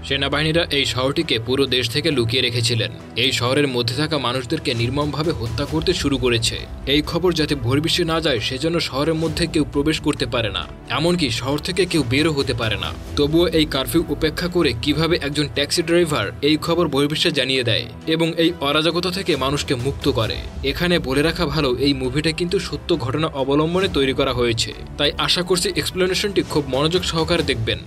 সেনাবাহিনীরা এই শহরটিকে পুরো দেশ থেকে লুকিয়ে রেখেছিলেন। এই শহরের মধ্যে থাকা মানুষদেরকে নির্মমভাবে হত্যা করতে শুরু করেছে। এই খবর যাতে বহির্বিশ্বে না যায় সেজন্য শহরের মধ্যে কেউ প্রবেশ করতে পারে না, এমনকি শহর থেকে কেউ বেরও হতে পারে না। তবুও এই কারফিউ উপেক্ষা করে কিভাবে একজন ট্যাক্সি ড্রাইভার এই খবর বহির্বিশ্বে জানিয়ে দেয় এবং এই অরাজকতা থেকে মানুষকে মুক্ত করে। এখানে বলে রাখা ভালো, এই মুভিটা কিন্তু সত্য ঘটনা অবলম্বনে তৈরি করা হয়েছে, তাই আশা করছি এক্সপ্লেনেশনটি খুব মনোযোগ সহকারে দেখবেন।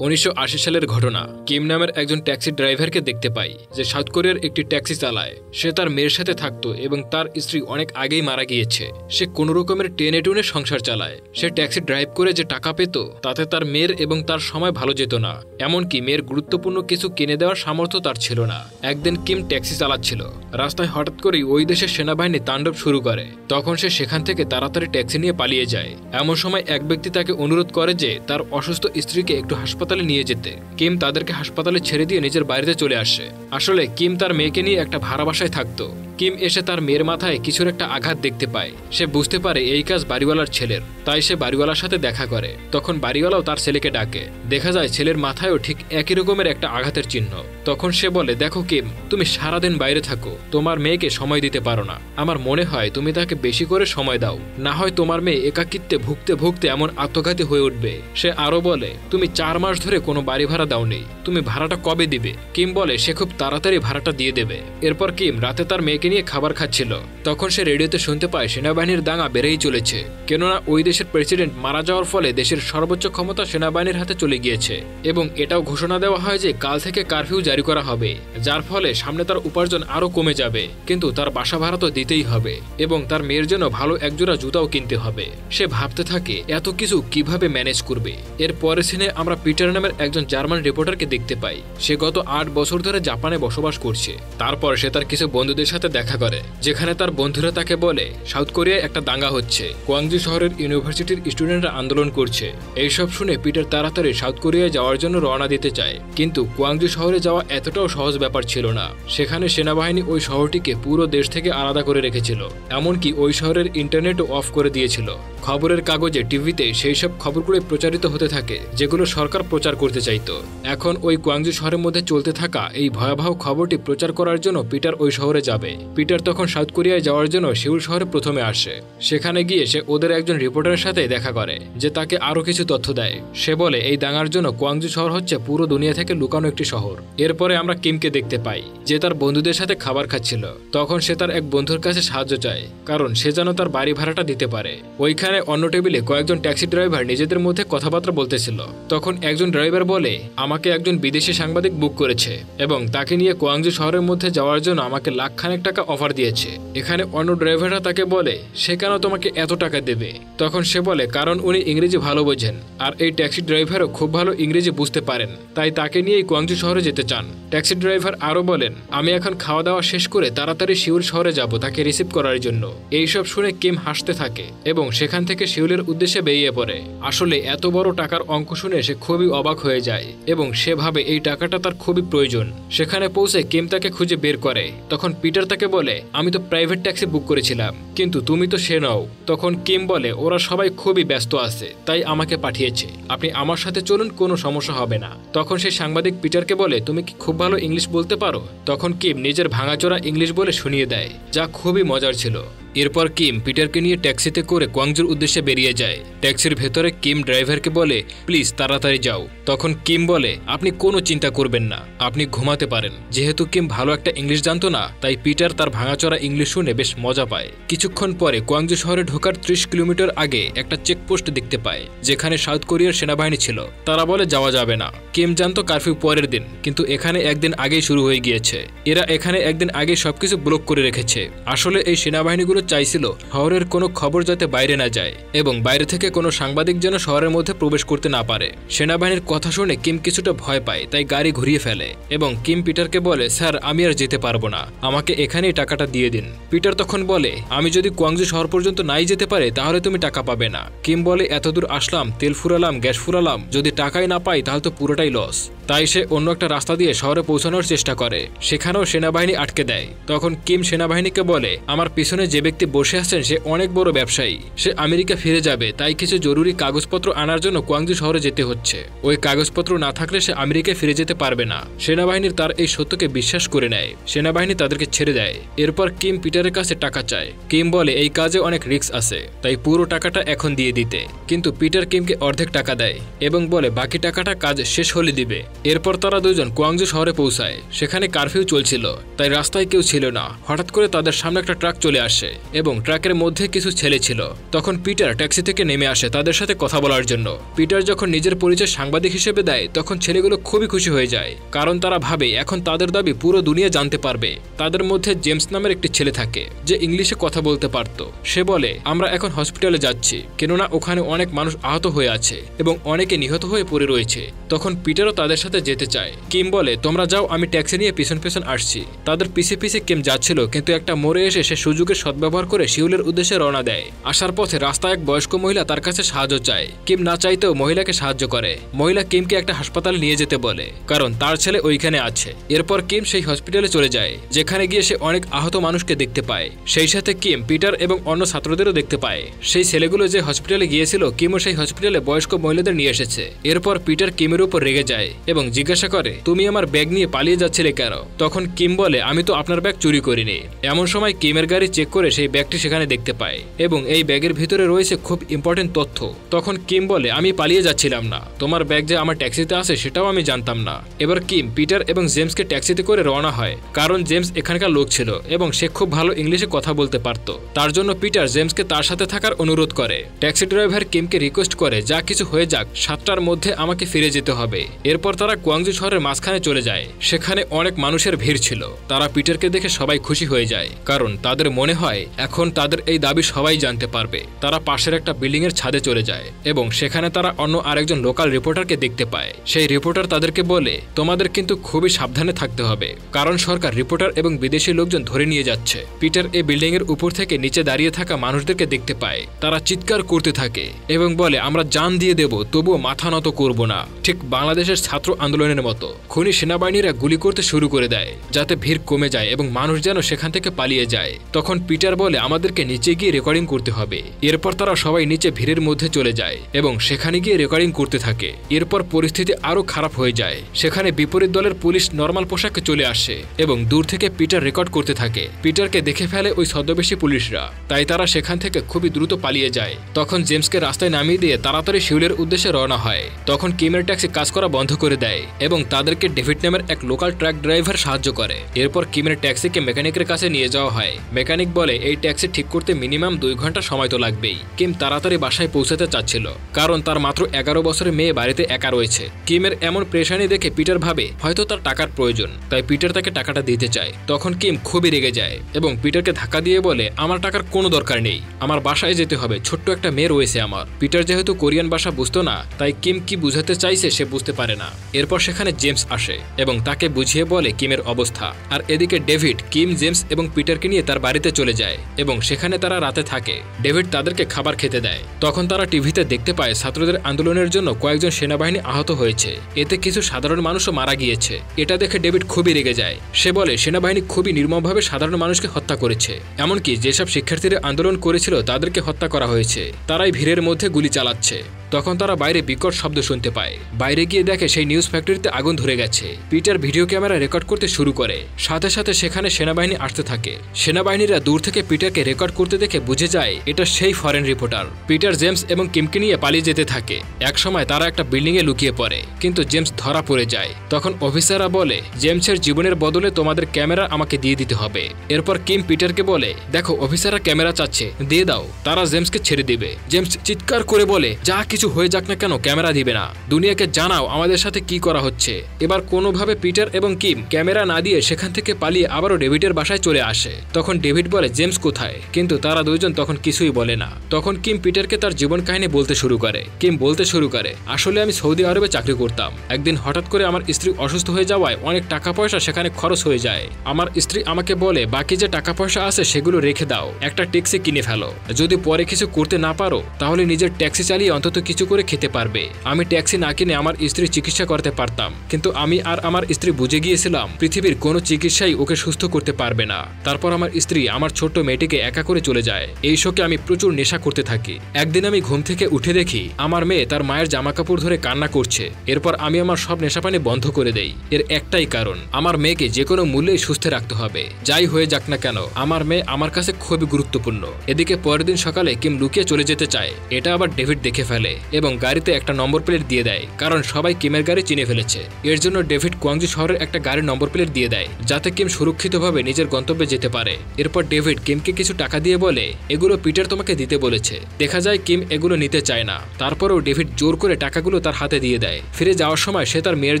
1980 সালের ঘটনা। কিম নামের একজন ট্যাক্সি ড্রাইভারকে দেখতে পাই যে সাউথ কোরিয়ার একটি ট্যাক্সি চালায়। সে তার মেয়ের সাথে থাকতো এবং তার স্ত্রী অনেক আগেই মারা গিয়েছে। সে কোনো রকমের টেনে টুনে সংসার চালায়। সে ট্যাক্সি ড্রাইভ করে যে টাকা পেত তাতে তার মেয়ের এবং তার সময় ভালো যেত না, এমনকি মেয়ের গুরুত্বপূর্ণ কিছু কিনে দেওয়ার সামর্থ্য তার ছিল না। একদিন কিম ট্যাক্সি চালাচ্ছিল, রাস্তায় হঠাৎ করেই ওই দেশের সেনাবাহিনী তাণ্ডব শুরু করে। তখন সে সেখান থেকে তাড়াতাড়ি ট্যাক্সি নিয়ে পালিয়ে যায়। এমন সময় এক ব্যক্তি তাকে অনুরোধ করে যে তার অসুস্থ স্ত্রীকে একটু হাসপাতালে নিয়ে যেতে। কিম তাদেরকে হাসপাতালে ছেড়ে দিয়ে নিজের বাড়িতে চলে আসে। আসলে কিম তার মেয়েকে নিয়ে একটা ভাড়া বাসায় থাকতো। কিম এসে তার মেয়ের মাথায় কিছুর একটা আঘাত দেখতে পায়। সে বুঝতে পারে এই কাজ বাড়িওয়ালার ছেলের, তাই সে বাড়িওয়ালার সাথে দেখা করে। তখন বাড়িওয়ালাও তার ছেলেকে ডাকে। দেখা যায় ছেলের মাথায়ও ঠিক একই রকমের একটা আঘাতের চিহ্ন। তখন সে বলে, দেখো কিম, তুমি সারাদিন বাইরে থাকো, তোমার মেয়েকে সময় দিতে পারো না। আমার মনে হয় তুমি তাকে বেশি করে সময় দাও, না হয় তোমার মেয়ে একাকিত্বে ভুগতে ভুগতে এমন আত্মঘাতী হয়ে উঠবে। সে আরো বলে, তুমি 4 মাস ধরে কোনো বাড়ি ভাড়া দাওনি, তুমি ভাড়াটা কবে দিবে? কিম বলে সে খুব তাড়াতাড়ি ভাড়াটা দিয়ে দেবে। এরপর কিম রাতে তার মেয়েকে নিয়ে খাবার খাচ্ছিল। তখন সে রেডিওতে শুনতে পায় সেনাবাহিনীর দাঙ্গা বেড়েই চলেছে, কেননা ওই দেশের প্রেসিডেন্ট মারা যাওয়ার ফলে দেশের সর্বোচ্চ ক্ষমতা সেনাবাহিনীর হাতে চলে গিয়েছে এবং এটাও ঘোষণা দেওয়া হয় যে কাল থেকে কারফিউ জারি করা হবে, যার ফলে সামনে তার উপার্জন আরো কমে যাবে। কিন্তু তার বাসা ভাড়া তো দিতেই হবে এবং তার মেয়ের জন্য ভালো একজোড়া জুতাও কিনতে হবে। সে ভাবতে থাকে এত কিছু কিভাবে ম্যানেজ করবে। এর পরের সিনে আমরা পিটার নামের একজন জার্মান রিপোর্টারকে দেখতে পাই। সে গত 8 বছর ধরে জাপানে বসবাস করছে। তারপর সে তার কিছু বন্ধুদের সাথে দেখা করে, যেখানে তার বন্ধুরা তাকে বলে সাউথ কোরিয়ায় একটা দাঙ্গা হচ্ছে, কোয়াংজু শহরের ইউনিভার্সিটির স্টুডেন্টরা আন্দোলন করছে। এইসব শুনে পিটার তাড়াতাড়ি সাউথ কোরিয়ায় যাওয়ার জন্য রওনা দিতে চায়। কিন্তু কোয়াংজু শহরে যাওয়া এতটাও সহজ ব্যাপার ছিল না। সেখানে সেনাবাহিনী ওই শহরটিকে পুরো দেশ থেকে আলাদা করে রেখেছিল, এমনকি ওই শহরের ইন্টারনেটও অফ করে দিয়েছিল। খবরের কাগজে, টিভিতে সেই সব খবরগুলো প্রচারিত হতে থাকে যেগুলো সরকার প্রচার করতে চাইতো। এখন ওই কোয়াংজু শহরের মধ্যে চলতে থাকা এই ভয়াবহ খবরটি প্রচার করার জন্য পিটার ওই শহরে যাবে। পিটার তখন সাউথ কোরিয়ায় যাওয়ার জন্য সিউল শহরে প্রথমে আসে। সেখানে গিয়ে সে ওদের একজন রিপোর্টারের সাথে দেখা করে, যে তাকে আরো কিছু তথ্য দেয়। সে বলে এই দাঙ্গার জন্য কোয়াংজু শহর হচ্ছে পুরো দুনিয়া থেকে লুকানো একটি শহর। এরপরে আমরা কিমকে দেখতে পাই যে তার বন্ধুদের সাথে খাবার খাচ্ছিল। তখন সে তার এক বন্ধুর কাছে সাহায্য চায়, কারণ সে যেন তার বাড়ি ভাড়াটা দিতে পারে। ওইখানে অন্য টেবিলে কয়েকজন ট্যাক্সি ড্রাইভার নিজেদের মধ্যে কথাবার্তা বলতেছিল। তখন একজন ড্রাইভার বলে, আমাকে একজন বিদেশি সাংবাদিক বুক করেছে এবং তাকে নিয়ে কোয়াংজু শহরের মধ্যে যাওয়ার জন্য আমাকে লাখখানেক টাকা অফার দিয়েছে। এখানে অন্য ড্রাইভাররা তাকে বলে, সে কেন তোমাকে এত টাকা দেবে? তখন সে বলে, কারণ উনি ইংরেজি ভালো বোঝেন আর এই ট্যাক্সি ড্রাইভারও খুব ভালো ইংরেজি বুঝতে পারেন, তাই তাকে নিয়েই কোয়াংজু শহরে যেতে চান। ট্যাক্সি ড্রাইভার আরো বলেন, আমি এখন খাওয়া দাওয়া শেষ করে তাড়াতাড়ি সিউল শহরে যাব তাকে রিসিভ করার জন্য। এইসব শুনে কিম হাসতে থাকে এবং সেখান থেকে সিউলের উদ্দেশ্যে বেরিয়ে পড়ে। আসলে এত বড় টাকার অঙ্ক শুনে সে খুবই অবাক হয়ে যায় এবং সে ভাবে এই টাকাটা তার খুবই প্রয়োজন। সেখানে পৌঁছে কিম তাকে খুঁজে বের করে। তখন পিটার তাকে বলে, আমি তো প্রাইভেট ট্যাক্সি বুক করেছিলাম, কিন্তু তুমি তো সে নও। তখন কিম বলে, ওরা সবাই খুবই ব্যস্ত আছে, তাই আমাকে পাঠিয়েছে, আপনি আমার সাথে চলুন, কোনো সমস্যা হবে না। তখন সেই সাংবাদিক পিটারকে বলে, তুমি কি খুব ভালো ইংলিশ বলতে পারো? তখন কিম নিজের ভাঙাচোরা ইংলিশ বলে শুনিয়ে দেয়, যা খুবই মজার ছিল। এরপর কিম পিটারকে নিয়ে ট্যাক্সিতে করে কোয়াংজুর উদ্দেশ্যে বেরিয়ে যায়। ট্যাক্সির ভেতরে কিম ড্রাইভারকে বলে, প্লিজ তাড়াতাড়ি যাও। তখন কিম বলে, আপনি কোনো চিন্তা করবেন না, আপনি ঘুমাতে পারেন। যেহেতু কিম ভালো একটা ইংলিশ জানতো না, তাই পিটার তার ভাঙাচোরা ইংলিশ শুনে বেশ মজা পায়। কিছুক্ষণ পরে কোয়াংজু শহরে ঢোকার 30 কিলোমিটার আগে একটা চেকপোস্ট দেখতে পায়, যেখানে সাউথ কোরিয়ার সেনাবাহিনী ছিল। তারা বলে যাওয়া যাবে না। কিম জানতো কারফিউ পরের দিন, কিন্তু এখানে একদিন আগেই শুরু হয়ে গিয়েছে। এরা এখানে একদিন আগে সবকিছু ব্লক করে রেখেছে। আসলে এই সেনাবাহিনীগুলো চাইছিল শহরের কোনো খবর যাতে বাইরে না যায় এবং বাইরে থেকে কোনো সাংবাদিক যেন শহরের মধ্যে প্রবেশ করতে না পারে। সেনাবাহিনীর কথা শুনে কিম কিছুটা ভয় পায়, তাই গাড়ি ঘুরিয়ে ফেলে এবং কিম পিটারকে বলে, স্যার আমি আর যেতে পারবো না, আমাকে এখানেই টাকাটা দিয়ে দিন। পিটার তখন বলে, আমি যদি কোয়াংজু শহর পর্যন্ত নাই যেতে পারে তাহলে তুমি টাকা পাবে না। কিম বলে, এতদূর আসলাম, তেল ফুরালাম, গ্যাস ফুরালাম, যদি টাকাই না পাই তাহলে তো পুরোটাই লস। তাই সে অন্য একটা রাস্তা দিয়ে শহরে পৌঁছানোর চেষ্টা করে, সেখানেও সেনাবাহিনী আটকে দেয়। তখন কিম সেনাবাহিনীকে বলে, আমার পিছনে যে ব্যক্তি বসে আছেন সে অনেক বড় ব্যবসায়ী, সে আমেরিকা ফিরে যাবে, তাই কিছু জরুরি কাগজপত্র আনার জন্য কোয়াংজু শহরে যেতে হচ্ছে। ওই কাগজপত্র না থাকলে সে আমেরিকায় ফিরে যেতে পারবে না। সেনাবাহিনীর তার এই সত্যকে বিশ্বাস করে নেয়, সেনাবাহিনী তাদেরকে ছেড়ে দেয়। এরপর কিম পিটারের কাছে টাকা চায়। কিম বলে এই কাজে অনেক রিস্ক আছে, তাই পুরো টাকাটা এখন দিয়ে দিতে। কিন্তু পিটার কিমকে অর্ধেক টাকা দেয় এবং বলে বাকি টাকাটা কাজ শেষ হলে দিবে। এরপর তারা দুজন কোয়াংজু শহরে পৌঁছায়। সেখানে কারফিউ চলছিল, তাই রাস্তায় কেউ ছিল না। হঠাৎ করে তাদের সামনে একটা ট্রাক চলে আসে এবং ট্রাকের মধ্যে কিছু ছেলে ছিল। তখন পিটার ট্যাক্সি থেকে নেমে আসে তাদের সাথে কথা বলার জন্য। পিটার যখন নিজের পরিচয় সাংবাদিক হিসেবে দেয় তখন ছেলেগুলো খুবই খুশি হয়ে যায়, কারণ তারা ভাবে এখন তাদের দাবি পুরো দুনিয়া জানতে পারবে। তাদের মধ্যে জেমস নামের একটি ছেলে থাকে যে ইংলিশে কথা বলতে পারত। সে বলে আমরা এখন হসপিটালে যাচ্ছি, কেননা ওখানে অনেক মানুষ আহত হয়ে আছে এবং অনেকে নিহত হয়ে পড়ে রয়েছে। তখন পিটারও তাদের সাথে যেতে চায়। কিম বলে তোমরা যাও, আমি ট্যাক্সি নিয়ে পিছন পিছন আসছি। তাদের পিছে পিছে কিম যাচ্ছিল, কিন্তু একটা মোড়ে এসে সে সুযোগের সদ্ব্যবহার করে সিউলের উদ্দেশ্যে রওনা দেয়। আসার পথে রাস্তায় এক বয়স্ক মহিলা তার কাছে সাহায্য চায়। কিম না চাইতেও মহিলাকে সাহায্য করে। মহিলা কিমকে একটা হাসপাতালে নিয়ে যেতে বলে, কারণ তার ছেলে ওইখানে আছে। এরপর কিম সেই হসপিটালে চলে যায়, যেখানে গিয়ে সে অনেক আহত মানুষকে দেখতে পায়। সেই সাথে কিম পিটার এবং অন্য ছাত্রদেরও দেখতে পায়। সেই ছেলেগুলো যে হসপিটালে গিয়েছিল কিমও সেই হসপিটালে বয়স্ক মহিলাদের নিয়ে এসেছে। এরপর পিটার কিমের উপর রেগে যায় এবং জিজ্ঞাসা করে তুমি আমার ব্যাগ নিয়ে পালিয়ে যাচ্ছিলে কেন? তখন কিম বলে আমি তো আপনার ব্যাগ চুরি করিনি। এমন সময় কিমের গাড়ি চেক করে সেই ব্যাগটি সেখানে দেখতে পায় এবং এই ব্যাগের ভিতরে রয়েছে খুব ইম্পর্টেন্ট তথ্য। তখন কিম বলে আমি পালিয়ে যাচ্ছিলাম না, তোমার ব্যাগ যে আমার ট্যাক্সিতে আছে সেটাও আমি জানতাম না। এবার কিম পিটার এবং জেমসকে ট্যাক্সিতে করে রওনা হয়, কারণ জেমস এখানকার লোক ছিল এবং সে খুব ভালো ইংলিশে কথা বলতে পারত। তার জন্য পিটার জেমসকে তার সাথে থাকার অনুরোধ করে। ট্যাক্সি ড্রাইভার কিমকে রিকোয়েস্ট করে যা কিছু হয়ে যাক 7টার মধ্যে আমাকে ফিরে যেতে হবে। এরপর তারা কোয়াংজু শহরের মাঝখানে চলে যায়। সেখানে অনেক মানুষের ভিড় ছিল। তারা পিটারকে দেখে সবাই খুশি হয়ে যায়, কারণ তাদের মনে হয় এখন তাদের এই দাবি সবাই জানতে পারবে। তারা পাশের একটা বিল্ডিং এর ছাদে চলে যায় এবং সেখানে তারা অন্য আরেকজন লোকাল রিপোর্টারকে দেখতে পায়। সেই রিপোর্টার তাদেরকে বলে তোমাদের কিন্তু খুবই সাবধানে থাকতে হবে, কারণ সরকার রিপোর্টার এবং বিদেশি লোকজন ধরে নিয়ে যাচ্ছে। পিটার এই বিল্ডিং এর উপর থেকে নিচে দাঁড়িয়ে থাকা মানুষদেরকে দেখতে পায়। তারা চিৎকার করতে থাকে এবং বলে আমরা জান দিয়ে দেব, তবুও মাথা নত করব না। ঠিক বাংলাদেশের ছাত্র আন্দোলনের মতো খুনি সেনাবাহিনীরা গুলি করতে শুরু করে দেয়, যাতে ভিড় কমে যায় এবং মানুষ যেন সেখান থেকে পালিয়ে যায়। তখন পিটার বলে আমাদেরকে নিচে গিয়ে রেকর্ডিং করতে হবে। এরপর তারা সবাই নিচে ভিড়ের মধ্যে চলে যায় এবং সেখানে গিয়ে রেকর্ডিং করতে থাকে। এরপর পরিস্থিতি আরো খারাপ হয়ে যায়। সেখানে বিপরীত দলের পুলিশ নরমাল পোশাকে চলে আসে এবং দূর থেকে পিটার রেকর্ড করতে থাকে। পিটারকে দেখে ফেলে ওই ছদ্মবেশী পুলিশরা, তাই তারা সেখান থেকে খুবই দ্রুত পালিয়ে যায়। তখন জেমসকে রাস্তায় নামিয়ে দিয়ে তাড়াতাড়ি শিউলের উদ্দেশ্যে রওনা হয়। তখন কিমের ট্যাক্সি কাজ করা বন্ধ করে দেয় এবং তাদেরকে ডেভিড নামের এক লোকাল ট্রাক ড্রাইভার সাহায্য করে। এরপর কিমের ট্যাক্সিকে মেকানিকের কাছে নিয়ে যাওয়া হয়। মেকানিক বলে এই ট্যাক্সি ঠিক করতে মিনিমাম 2 ঘন্টা সময় তো লাগবেই। কিম তাড়াতাড়ি বাসায় পৌঁছাতে চাচ্ছিল, কারণ তার মাত্র 11 বছরের মেয়ে বাড়িতে একা রয়েছে। কিমের এমন প্রেশানি দেখে পিটার ভাবে হয়তো তার টাকার প্রয়োজন, তাই পিটার তাকে টাকাটা দিতে চায়। তখন কিম খুবই রেগে যায় এবং পিটারকে ধাক্কা দিয়ে বলে আমার টাকার কোনো দরকার নেই, আমার বাসায় যেতে হবে, ছোট্ট একটা মেয়ে রয়েছে আমার। পিটার যেহেতু কোরিয়ান ভাষা বুঝতো না, তাই কিম কি বুঝাতে চাইছে সে বুঝতে পারে না। এরপর সেখানে জেমস আসে এবং তাকে বুঝিয়ে বলে কিমের অবস্থা। আর এদিকে ডেভিড কিম, জেমস এবং পিটারকে নিয়ে তার বাড়িতে চলে যায় এবং সেখানে তারা রাতে থাকে। ডেভিড তাদেরকে খাবার খেতে দেয়। তখন তারা টিভিতে দেখতে পায় ছাত্রদের আন্দোলনের জন্য কয়েকজন সেনাবাহিনী আহত হয়েছে, এতে কিছু সাধারণ মানুষও মারা গিয়েছে। এটা দেখে ডেভিড খুবই রেগে যায়। সে বলে সেনাবাহিনী খুবই নির্মমভাবে সাধারণ মানুষকে হত্যা করেছে, এমনকি যেসব শিক্ষার্থীরা আন্দোলন করেছিল তাদেরকে হত্যা করা হয়েছে। তারাই ভিড়ের মধ্যে গুলি চালাচ্ছে। তখন তারা বাইরে বিকট শব্দ শুনতে পায়। বাইরে গিয়ে দেখে সেই নিউজ ফ্যাক্টরিতে আগুন ধরে গেছে। পিটার ভিডিও ক্যামেরা রেকর্ড করতে শুরু করে। সাথে সাথে সেখানে সেনাবাহিনী আসতে থাকে। সেনাবাহিনীরা দূর থেকে পিটারকে রেকর্ড করতে দেখে বুঝে যায় এটা সেই ফরেন রিপোর্টার। পিটার জেমস এবং কিমকে নিয়ে পালিয়ে যেতে থাকে। একসময় তারা একটা বিল্ডিং এ লুকিয়ে পড়ে, কিন্তু জেমস ধরা পড়ে যায়। তখন অফিসাররা বলে জেমসের জীবনের বদলে তোমাদের ক্যামেরা আমাকে দিয়ে দিতে হবে। এরপর কিম পিটারকে বলে দেখো অফিসাররা ক্যামেরা চাচ্ছে, দিয়ে দাও। তারা জেমসকে ছেড়ে দিবে। জেমস চিৎকার করে বলে যা কিছু হয়ে যাক না কেন ক্যামেরা দিবে না, দুনিয়াকে জানাও আমাদের সাথে কি করা হচ্ছে। এবার কোনোভাবে পিটার এবং কিম ক্যামেরা না দিয়ে সেখান থেকে পালিয়ে আবারও ডেভিডের বাসায় চলে আসে। তখন ডেভিড বলে জেমস কোথায়, কিন্তু তারা দুইজন তখন কিছুই বলে না। তখন কিম পিটারকে তার জীবন কাহিনী বলতে শুরু করে। কিম বলতে শুরু করে আসলে আমি সৌদি আরবে চাকরি করতাম। একদিন হঠাৎ করে আমার স্ত্রী অসুস্থ হয়ে যাওয়ায় অনেক টাকা পয়সা সেখানে খরচ হয়ে যায়। আমার স্ত্রী আমাকে বলে বাকি যে টাকা পয়সা আছে সেগুলো রেখে দাও, একটা ট্যাক্সি কিনে ফেলো। যদি পরে কিছু করতে না পারো তাহলে নিজের ট্যাক্সি চালিয়ে অন্তত কিছু করে খেতে পারবে। আমি ট্যাক্সি না কিনে আমার স্ত্রীর চিকিৎসা করতে পারতাম, কিন্তু আমি আর আমার স্ত্রী বুঝে গিয়েছিলাম পৃথিবীর কোনো চিকিৎসাই ওকে সুস্থ করতে পারবে না। তারপর আমার স্ত্রী আমার ছোট্ট মেয়েটিকে একা করে চলে যায়। এই শোকে আমি প্রচুর নেশা করতে থাকি। একদিন আমি ঘুম থেকে উঠে দেখি আমার মেয়ে তার মায়ের জামা কাপড় ধরে কান্না করছে। এরপর আমি আমার সব নেশাপানি বন্ধ করে দেই। এর একটাই কারণ, আমার মেয়েকে যে কোনো মূল্যেই সুস্থ রাখতে হবে, যাই হয়ে যাক না কেন। আমার মেয়ে আমার কাছে খুবই গুরুত্বপূর্ণ। এদিকে পরের দিন সকালে কিম লুকিয়ে চলে যেতে চায়। এটা আবার ডেভিড দেখে ফেলে এবং গাড়িতে একটা নম্বর প্লেট দিয়ে দেয়, কারণ সবাই কিমের গাড়ি চিনে ফেলেছে। এর জন্য ডেভিড কোয়াংজু শহরের একটা গাড়ির নম্বর প্লেট দিয়ে দেয়, যাতে কিম সুরক্ষিতভাবে নিজের গন্তব্যে যেতে পারে। এরপর ডেভিড কিমকে কিছু টাকা দিয়ে বলে, এগুলো পিটার তোমাকে দিতে বলেছে। দেখা যায় কিম এগুলো নিতে চায় না। তারপরেও ডেভিড জোর করে টাকাগুলো তার হাতে দিয়ে দেয়। ফিরে যাওয়ার সময় সে তার মেয়ের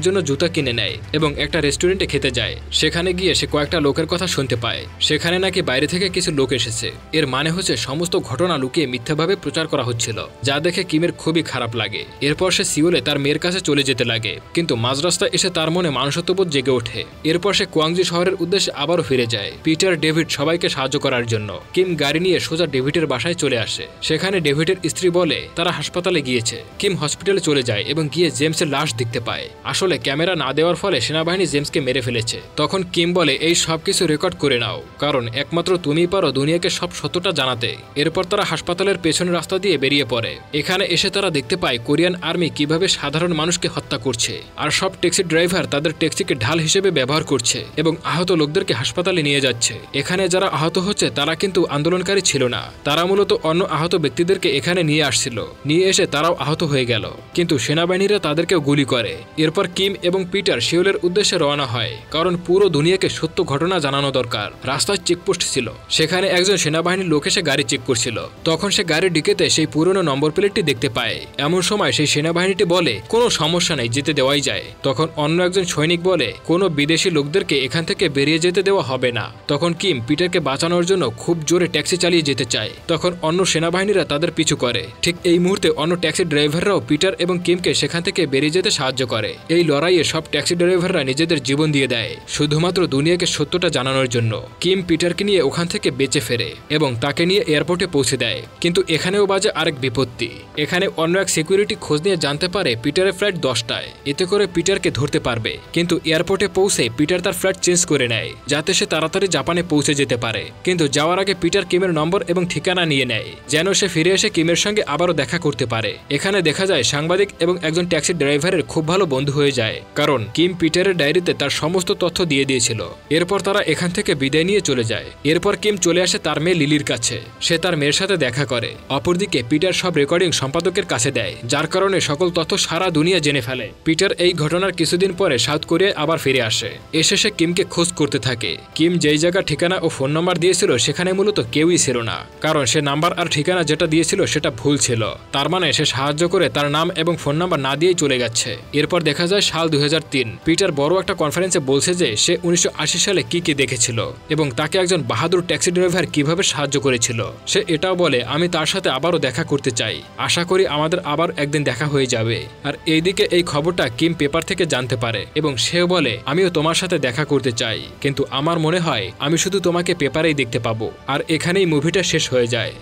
জন্য জুতা কিনে নেয় এবং একটা রেস্টুরেন্টে খেতে যায়। সেখানে গিয়ে সে কয়েকটা লোকের কথা শুনতে পায়। সেখানে নাকি বাইরে থেকে কিছু লোক এসেছে। এর মানে হচ্ছে সমস্ত ঘটনা লুকিয়ে মিথ্যাভাবে প্রচার করা হচ্ছিল, যা দেখে কিমের খুবই খারাপ লাগে। এরপর সে সিওলে তার মেয়ের কাছে চলে যেতে লাগে, কিন্তু মাঝ রাস্তায় এসে তার মনে মানুষত্ববোধ জেগে ওঠে। এরপর সে কোয়াংজু শহরের উদ্দেশ্যে আবারও ফিরে যায়, পিটার ডেভিড সবাইকে সাহায্য করার জন্য। কিম গাড়ি নিয়ে সোজা ডেভিডের বাসায় চলে আসে। সেখানে ডেভিডের স্ত্রী বলে তারা হাসপাতালে গিয়েছে। কিম হসপিটালে চলে যায় এবং গিয়ে জেমসের লাশ দেখতে পায়। আসলে ক্যামেরা না দেওয়ার ফলে সেনাবাহিনী জেমসকে মেরে ফেলেছে। তখন কিম বলে এই সবকিছু রেকর্ড করে নাও, কারণ একমাত্র তুমিই পারো দুনিয়াকে সব সত্যটা জানাতে। এরপর তারা হাসপাতালের পেছনের রাস্তা দিয়ে বেরিয়ে পড়ে। এখানে এসে তারা দেখতে পায় কোরিয়ান আর্মি কিভাবে সাধারণ মানুষকে হত্যা করছে, আর সব ট্যাক্সি ড্রাইভার তাদের ট্যাক্সিকে ঢাল হিসেবে ব্যবহার করছে এবং আহত লোকদেরকে হাসপাতালে নিয়ে যাচ্ছে। এখানে যারা আহত হচ্ছে তারা কিন্তু আন্দোলনকারী ছিল না, তারা মূলত অন্য আহত ব্যক্তিদেরকে এখানে নিয়ে আসছিল। নিয়ে এসে তারাও আহত হয়ে গেল, কিন্তু সেনাবাহিনীরা তাদেরকেও গুলি করে। এরপর কিম এবং পিটার সিওলের উদ্দেশ্যে রওনা হয়, কারণ পুরো দুনিয়াকে সত্য ঘটনা জানানো দরকার। রাস্তায় চেকপোস্ট ছিল, সেখানে একজন সেনাবাহিনীর লোক এসে গাড়ি চেক করছিল। তখন সে গাড়ির ডিকিতে সেই পুরনো নম্বর প্লেটটি দেখতে পায়। এমন সময় সেই সেনাবাহিনীটি বলে কোনো সমস্যা নেই, যেতে দেওয়াই যায়। তখন অন্য একজন সৈনিক বলে কোনো বিদেশি লোকদেরকে এখান থেকে বেরিয়ে যেতে দেওয়া হবে না। তখন কিম পিটারকে বাঁচানোর জন্য খুব জোরে ট্যাক্সি চালিয়ে যেতে চায়। তখন অন্য সেনাবাহিনীরা তাদের পিছু করে। ঠিক এই মুহূর্তে অন্য ট্যাক্সি ড্রাইভাররাও পিটার এবং কিমকে সেখান থেকে বেরিয়ে যেতে সাহায্য করে। এই লড়াইয়ে সব ট্যাক্সি ড্রাইভাররা নিজেদের জীবন দিয়ে দেয় শুধুমাত্র দুনিয়াকে সত্যটা জানানোর জন্য। কিম পিটারকে নিয়ে ওখান থেকে বেঁচে ফেরে এবং তাকে নিয়ে এয়ারপোর্টে পৌঁছে দেয়। কিন্তু এখানেও বাজে আরেক বিপত্তি। এখানে অন্য এক সিকিউরিটি খোঁজ নিয়ে জানতে পারে পিটারের ফ্লাইট 10টায়, এতে করে পিটারকে ধরতে পারবে। কিন্তু এয়ারপোর্টে পৌঁছে পিটার তার ফ্লাইট চেঞ্জ করে নেয়, যাতে সে তাড়াতাড়ি জাপানে পৌঁছে যেতে পারে। কিন্তু যাওয়ার আগে পিটার কিমের নম্বর এবং ঠিকানা নিয়ে নেয়, যেন সে ফিরে এসে কিমের সঙ্গে আবারও দেখা করতে পারে। এখানে দেখা যায় সাংবাদিক এবং একজন ট্যাক্সি ড্রাইভারের খুব ভালো বন্ধু হয়ে যায়, কারণ কিম পিটারের ডায়েরিতে তার সমস্ত তথ্য দিয়ে দিয়েছিল। এরপর তারা এখান থেকে বিদায় নিয়ে চলে যায়। এরপর কিম চলে আসে তার মেয়ে লিলির কাছে। সে তার মেয়ের সাথে দেখা করে। অপরদিকে পিটার সব রেকর্ডিং সম্পাদকের কাছে দেয়, যার কারণে সকল তথ্য সারা দুনিয়া জেনে ফেলে। পিটার এই ঘটনার কিছুদিন পরে সাউথ কোরিয়ায় আবার ফিরে আসে। এসে সে কিমকে খোঁজ করতে থাকে। কিম যেই জায়গা ঠিকানা ও ফোন নাম্বার দিয়েছিল সেখানে মূলত কেউই ছিল না, কারণ সে নাম্বার আর ঠিকানা যেটা দিয়েছিল সেটা ভুল ছিল। তার মানে সে সাহায্য করে তার নাম এবং ফোন নাম্বার না দিয়েই চলে গেছে। এরপর দেখা যায় সাল 2003। পিটার বড় একটা কনফারেন্সে বলছে যে সে 1980 সালে কি দেখেছিল এবং তাকে একজন বাহাদুর ট্যাক্সি ড্রাইভার কিভাবে সাহায্য করেছিল। সে এটাও বলে আমি তার সাথে আবারও দেখা করতে চাই, আশা করি আমাদের আবার একদিন দেখা হয়ে যাবে। আর এইদিকে এই খবরটা কিম পেপার থেকে জানতে পারে এবং সেও বলে আমিও তোমার সাথে দেখা করতে চাই, কিন্তু আমার মনে হয় আমি শুধু তোমাকে পেপারেই দেখতে পাবো। আর এখানেই মুভিটা শেষ হয়ে যায়।